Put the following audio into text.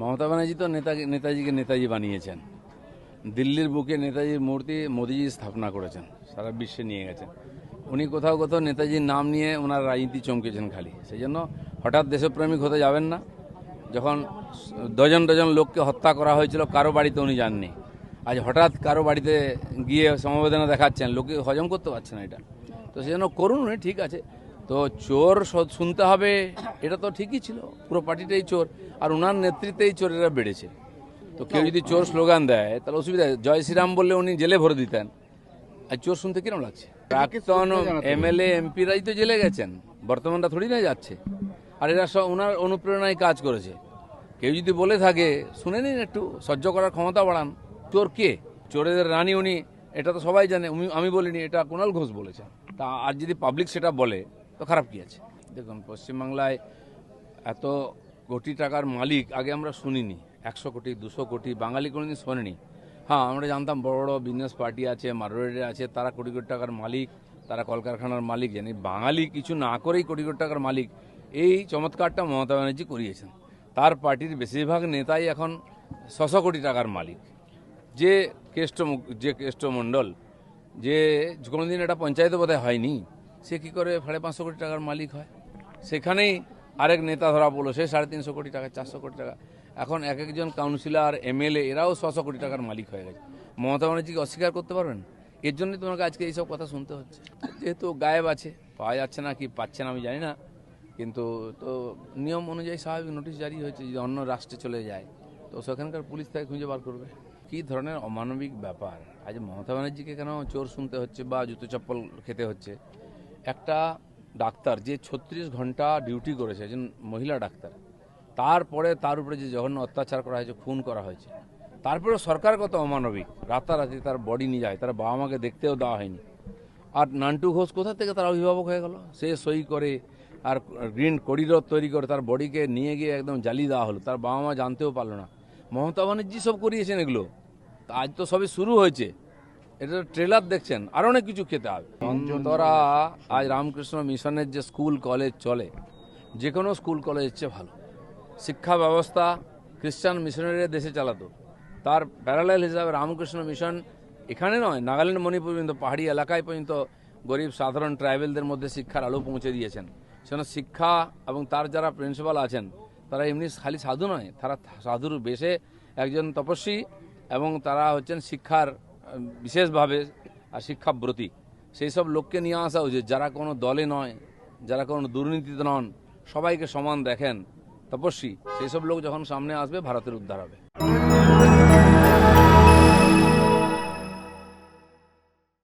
মমতা ব্যানার্জি তো নেতাজিকে নেতাজি বানিয়েছেন। দিল্লির বুকে নেতাজির মূর্তি মোদিজি স্থাপনা করেছেন, সারা বিশ্বে নিয়ে গেছেন। উনি কোথাও কোথাও নেতাজির নাম নিয়ে ওনার রাজনীতি চমকেছেন খালি। সেই জন্য হঠাৎ দেশপ্রেমিক হতে যাবেন না। যখন ডজন ডজন লোককে হত্যা করা হয়েছিল কারো বাড়িতে উনি যাননি, আজ হঠাৎ কারো বাড়িতে গিয়ে সমবেদনা দেখাচ্ছেন, লোকে হজম করতে পারছে না এটা। তো সেই জন্য করুন উনি, ঠিক আছে। তো চোর শুনতে হবে, এটা তো ঠিকই ছিল, পুরো পার্টিটাই চোর, আর ওনার নেতৃত্বেই চোরেরা বেড়েছে। তো কেউ যদি চোর স্লোগান দেয় তাহলে অসুবিধা, জয় শ্রীরাম বললে উনি জেলে ভরে দিতেন। আর চোর শুনতে কিরম লাগছে? প্রাক্তন এমএলএ এমপিরাই তো জেলে গেছেন, বর্তমানটা থোড়ি না যাচ্ছে। আর এরা সব ওনার অনুপ্রেরণায় কাজ করেছে। কেউ যদি বলে থাকে শুনে নিন, একটু সহ্য করার ক্ষমতা বাড়ান। চোর কে? চোরেদের রানী উনি, এটা তো সবাই জানে। আমি বলিনি, এটা কুণাল ঘোষ বলেছে। তা আর যদি পাবলিক সেটা বলে তো খারাপ কি আছে? দেখুন, পশ্চিমবাংলায় এত কোটি টাকার মালিক আগে আমরা শুনিনি। 100 কোটি 200 কোটি বাঙালি কোনোদিন শোনেনি। হ্যাঁ, আমরা জানতাম বড় বড় বিজনেস পার্টি আছে, মারোয়াড়ি আছে, তারা কোটি কোটি টাকার মালিক, তারা কলকারখানার মালিক। জানি বাঙালি কিছু না করেই কোটি কোটি টাকার মালিক, এই চমৎকারটা মমতা ব্যানার্জি করিয়েছেন। তার পার্টির বেশিরভাগ নেতাই এখন 600 কোটি টাকার মালিক। যে কেষ্টমণ্ডল, যে কোনোদিন এটা পঞ্চায়েতে বোধহয় হয়নি, সে কী করে 550 কোটি টাকার মালিক হয়? সেখানেই আরেক নেতা ধরা পড়লো, সে 350 কোটি টাকা, 400 কোটি টাকা। এখন এক একজন কাউন্সিলর, এমএলএ, এরাও 600 কোটি টাকার মালিক হয়ে গেছে। মমতা ব্যানার্জিকে অস্বীকার করতে পারবেন? এর জন্যই তোমাকে আজকে এইসব কথা শুনতে হচ্ছে। যেহেতু গায়েব আছে, পাওয়া যাচ্ছে না, কি পাচ্ছে না আমি জানি না, কিন্তু তো নিয়ম অনুযায়ী স্বাভাবিক নোটিশ জারি হয়েছে। যদি অন্য রাষ্ট্রে চলে যায় তো সেখানকার পুলিশ তাকে খুঁজে বার করবে। কী ধরনের অমানবিক ব্যাপার! আজ মমতা ব্যানার্জিকে কেন চোর শুনতে হচ্ছে বা জুতো চপ্পল খেতে হচ্ছে? একটা ডাক্তার যে 36 ঘন্টা ডিউটি করেছে, একজন মহিলা ডাক্তার, তারপরে তার উপরে যে জঘন্য অত্যাচার করা হয়েছে, খুন করা হয়েছে, তারপরে সরকার কত অমানবিক, রাতারাতি তার বডি নিয়ে যায়, তার বাবা মাকে দেখতেও দেওয়া হয়নি। আর নান্টু ঘোষ কোথা থেকে তার অভিভাবক হয়ে গেল? সে সই করে আর গ্রিন করিডোর তৈরি করে তার বডিকে নিয়ে গিয়ে একদম জ্বালিয়ে দেওয়া হলো, তার বাবা মা জানতেও পারলো না। মমতা ব্যানার্জি সব করিয়েছেন এগুলো। আজ তো সবই শুরু হয়েছে, এটা ট্রেলার দেখছেন, আরও অনেক কিছু খেতে হবে। অন্তরা আজ রামকৃষ্ণ মিশনের যে স্কুল কলেজ চলে, যে কোনো স্কুল কলেজের চেয়ে ভালো শিক্ষা ব্যবস্থা খ্রিস্টান মিশনারিরা দেশে চালাতো। তার প্যারালাল হিসাবে রামকৃষ্ণ মিশন এখানে নয়, নাগাল্যান্ড, মণিপুর পর্যন্ত, পাহাড়ি এলাকায় পর্যন্ত গরিব সাধারণ ট্রাইবেলদের মধ্যে শিক্ষার আলো পৌঁছে দিয়েছেন। সেখানে শিক্ষা এবং তার যারা প্রিন্সিপাল আছেন তারা এমনি খালি সাধু নয়, তারা সাধুর বেশে একজন তপস্বী, এবং তারা হচ্ছেন শিক্ষার বিশেষভাবে শিক্ষাব্রতী। সেই সব লোককে নিয়ে আসা উচিত, যারা কোনো দলে নয়, যারা কোনো দুর্নীতিতে নন, সবাইকে সমান দেখেন, তপস্বী। সেই সব লোক যখন সামনে আসবে ভারতের উদ্ধার হবে।